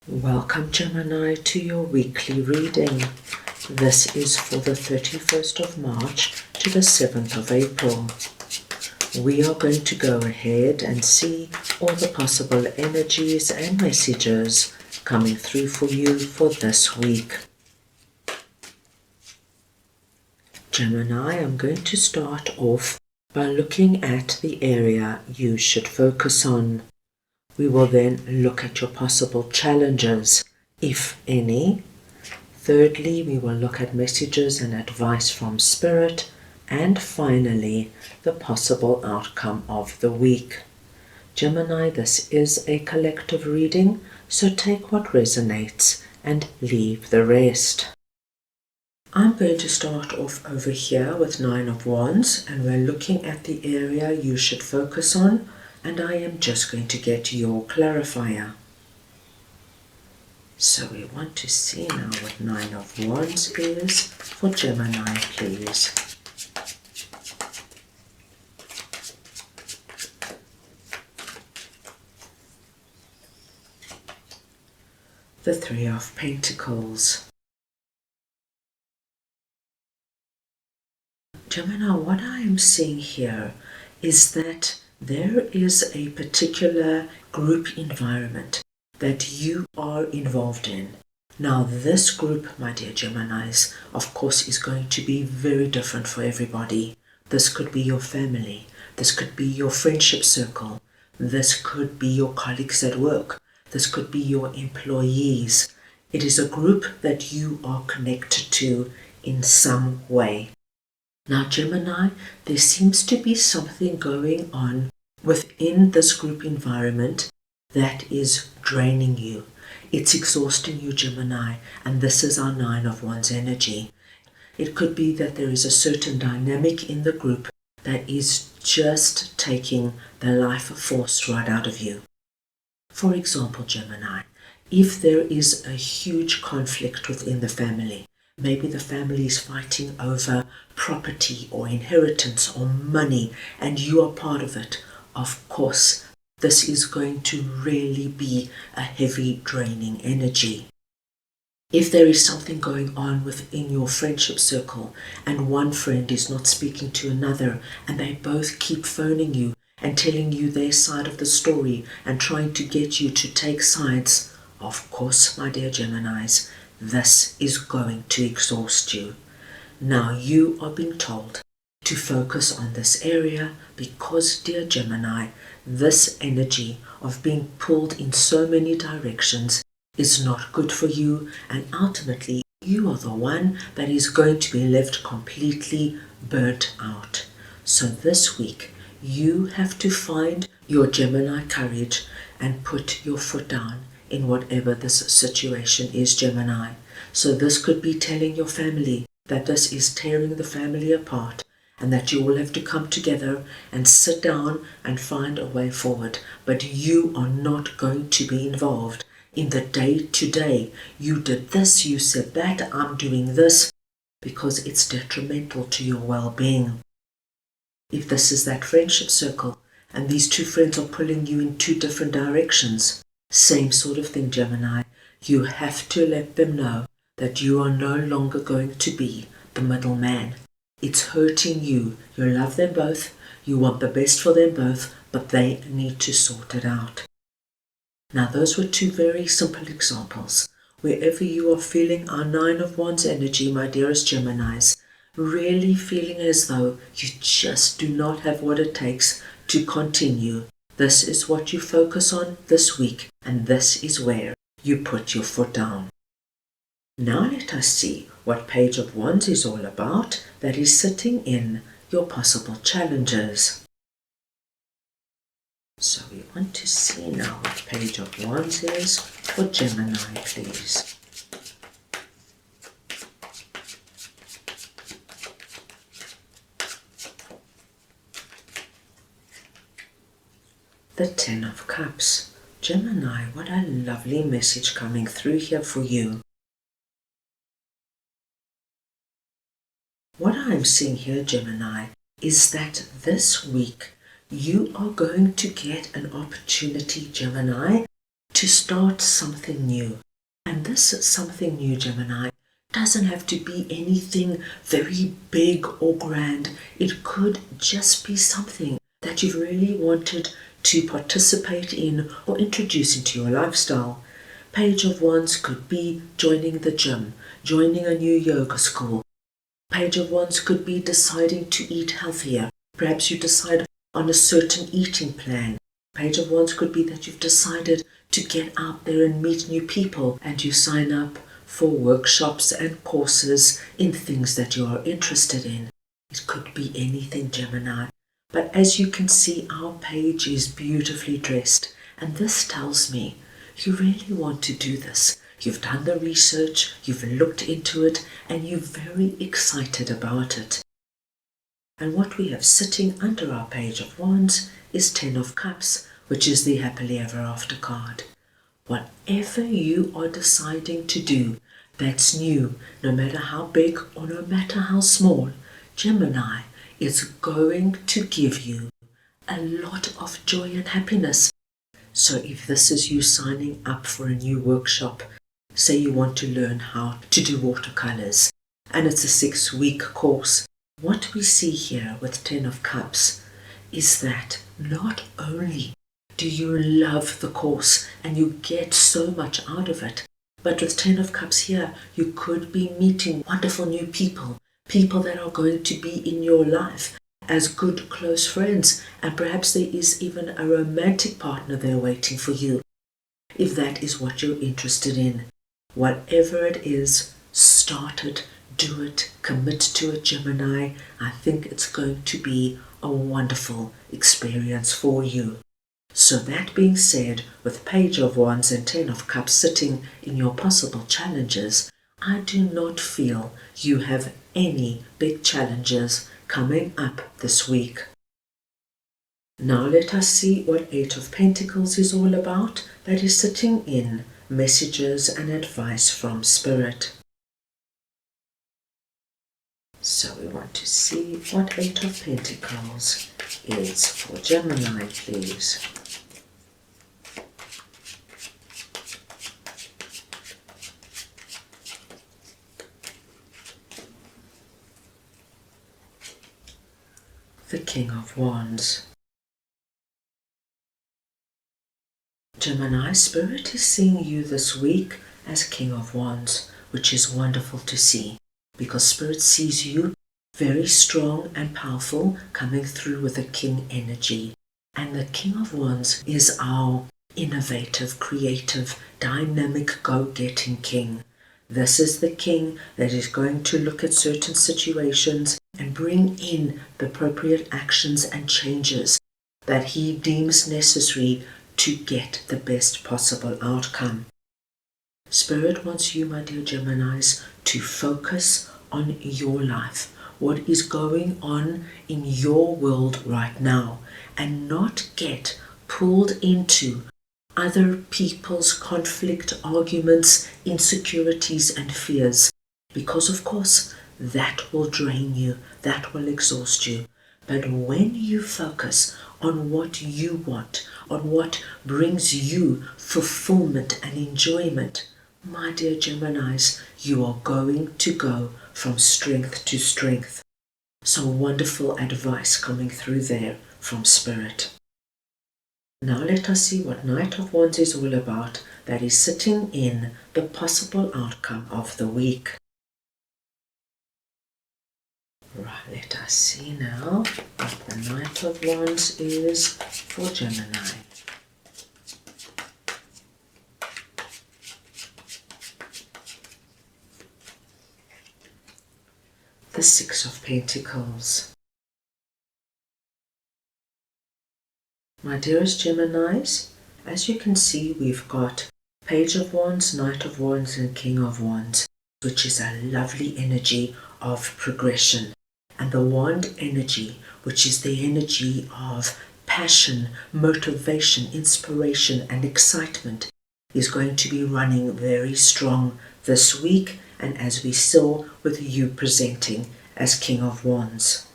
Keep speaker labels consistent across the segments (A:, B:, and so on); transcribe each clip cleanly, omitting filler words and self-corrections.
A: Welcome, Gemini, to your weekly reading. This is for the 31st of March to the 7th of April. We are going to go ahead and see all the possible energies and messages coming through for you for this week. Gemini, I'm going to start off by looking at the area you should focus on. We will then look at your possible challenges, if any. Thirdly, we will look at messages and advice from Spirit. And finally, the possible outcome of the week. Gemini, this is a collective reading, so take what resonates and leave the rest. I'm going to start off over here with Nine of Wands, and we're looking at the area you should focus on, and I am just going to get your clarifier. So we want to see now what Nine of Wands is for Gemini, please. The Three of Pentacles. Gemini, what I am seeing here is that there is a particular group environment that you are involved in. Now, this group, my dear Geminis, of course, is going to be very different for everybody. This could be your family. This could be your friendship circle. This could be your colleagues at work. This could be your employees. It is a group that you are connected to in some way. Now, Gemini, there seems to be something going on within this group environment that is draining you. It's exhausting you, Gemini, and this is our Nine of Wands energy. It could be that there is a certain dynamic in the group that is just taking the life force right out of you. For example, Gemini, if there is a huge conflict within the family, maybe the family is fighting over property or inheritance or money, and you are part of it. Of course, this is going to really be a heavy, draining energy. If there is something going on within your friendship circle and one friend is not speaking to another and they both keep phoning you and telling you their side of the story and trying to get you to take sides, of course, my dear Geminis, this is going to exhaust you. Now you are being told to focus on this area because, dear Gemini, this energy of being pulled in so many directions is not good for you, and ultimately you are the one that is going to be left completely burnt out. So this week you have to find your Gemini courage and put your foot down in whatever this situation is, Gemini. So this could be telling your family that this is tearing the family apart and that you will have to come together and sit down and find a way forward. But you are not going to be involved in the day-to-day. You did this, you said that, I'm doing this, because it's detrimental to your well-being. If this is that friendship circle and these two friends are pulling you in two different directions, same sort of thing, Gemini. You have to let them know that you are no longer going to be the middleman. It's hurting you. You love them both. You want the best for them both, but they need to sort it out. Now, those were two very simple examples. Wherever you are feeling our Nine of Wands energy, my dearest Geminis, really feeling as though you just do not have what it takes to continue, this is what you focus on this week, and this is where you put your foot down. Now let us see what Page of Wands is all about that is sitting in your possible challenges. So we want to see now what Page of Wands is for Gemini, please. The Ten of Cups. Gemini, what a lovely message coming through here for you. What I'm seeing here, Gemini, is that this week you are going to get an opportunity, Gemini, to to start something new. And this something new, Gemini, doesn't have to be anything very big or grand. It could just be something that you've really wanted to participate in or introduce into your lifestyle. Page of Wands could be joining the gym, joining a new yoga school. Page of Wands could be deciding to eat healthier. Perhaps you decide on a certain eating plan. Page of Wands could be that you've decided to get out there and meet new people and you sign up for workshops and courses in things that you are interested in. It could be anything, Gemini. But as you can see, our page is beautifully dressed. And this tells me you really want to do this. You've done the research, you've looked into it, and you're very excited about it. And what we have sitting under our Page of Wands is Ten of Cups, which is the happily ever after card. Whatever you are deciding to do that's new, no matter how big or no matter how small, Gemini, is going to give you a lot of joy and happiness. So if this is you signing up for a new workshop, say you want to learn how to do watercolors, and it's a 6-week course, what we see here with Ten of Cups is that not only do you love the course and you get so much out of it, but with Ten of Cups here, you could be meeting wonderful new people, people that are going to be in your life as good close friends, and perhaps there is even a romantic partner there waiting for you, if that is what you're interested in. Whatever it is, start it, do it, commit to it, Gemini. I think it's going to be a wonderful experience for you. So that being said, with Page of Wands and Ten of Cups sitting in your possible challenges, I do not feel you have any big challenges coming up this week. Now let us see what Eight of Pentacles is all about. That is sitting in messages and advice from Spirit. So we want to see what Eight of Pentacles is for Gemini, please. The King of Wands. Gemini, Spirit is seeing you this week as King of Wands, which is wonderful to see, because Spirit sees you very strong and powerful, coming through with a King energy. And the King of Wands is our innovative, creative, dynamic, go-getting King. This is the King that is going to look at certain situations and bring in the appropriate actions and changes that he deems necessary to get the best possible outcome. Spirit wants you, my dear Geminis, to focus on your life, what is going on in your world right now, and not get pulled into other people's conflict, arguments, insecurities and fears, because of course that will drain you, that will exhaust you. But when you focus on what you want, on what brings you fulfillment and enjoyment, my dear Geminis, you are going to go from strength to strength. So wonderful advice coming through there from Spirit. Now let us see what Knight of Wands is all about, that is sitting in the possible outcome of the week. Right, let us see now what the Knight of Wands is for Gemini. The Six of Pentacles. My dearest Geminis, as you can see, we've got Page of Wands, Knight of Wands and King of Wands, which is a lovely energy of progression. And the Wand energy, which is the energy of passion, motivation, inspiration and excitement, is going to be running very strong this week, and as we saw with you presenting as King of Wands.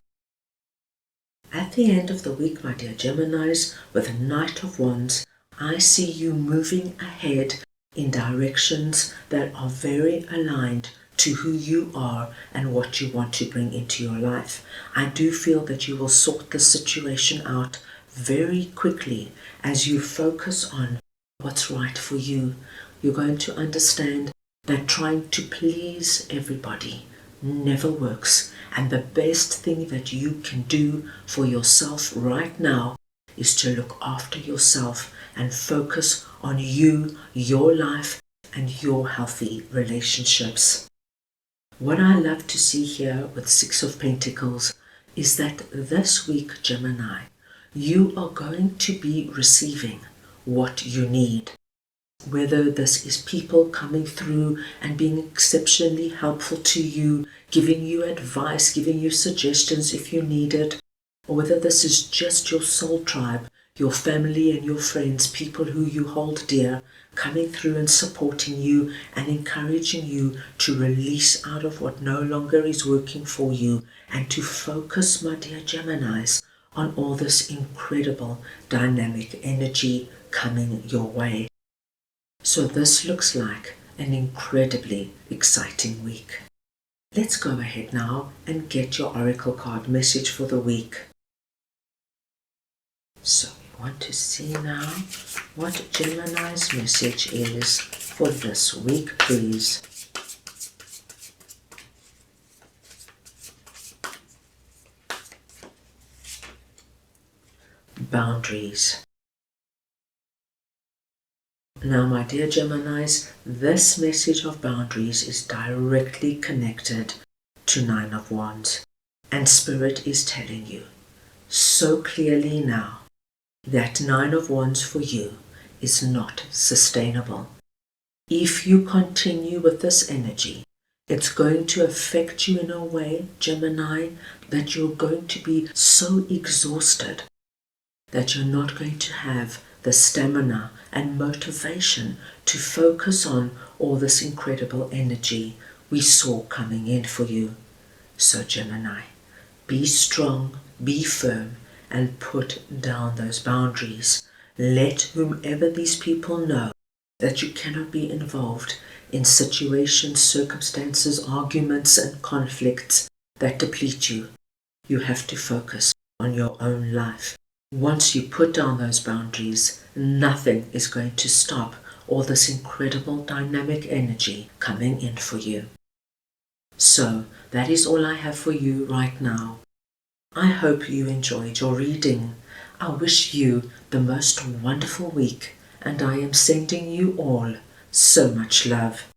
A: At the end of the week, my dear Geminis, with a Knight of Wands, I see you moving ahead in directions that are very aligned to who you are and what you want to bring into your life. I do feel that you will sort the situation out very quickly as you focus on what's right for you. You're going to understand that trying to please everybody never works, and the best thing that you can do for yourself right now is to look after yourself and focus on you, your life, and your healthy relationships. What I love to see here with Six of Pentacles is that this week, Gemini, you are going to be receiving what you need. Whether this is people coming through and being exceptionally helpful to you, giving you advice, giving you suggestions if you need it, or whether this is just your soul tribe, your family and your friends, people who you hold dear, coming through and supporting you and encouraging you to release out of what no longer is working for you and to focus, my dear Geminis, on all this incredible dynamic energy coming your way. So this looks like an incredibly exciting week. Let's go ahead now and get your oracle card message for the week. So we want to see now what Gemini's message is for this week, please. Boundaries. Now, my dear Geminis, this message of boundaries is directly connected to Nine of Wands. And Spirit is telling you so clearly now that Nine of Wands for you is not sustainable. If you continue with this energy, it's going to affect you in a way, Gemini, that you're going to be so exhausted that you're not going to have the stamina and motivation to focus on all this incredible energy we saw coming in for you. So Gemini, be strong, be firm, and put down those boundaries. Let whomever these people know that you cannot be involved in situations, circumstances, arguments, and conflicts that deplete you. You have to focus on your own life. Once you put down those boundaries, nothing is going to stop all this incredible dynamic energy coming in for you. So, that is all I have for you right now. I hope you enjoyed your reading. I wish you the most wonderful week, and I am sending you all so much love.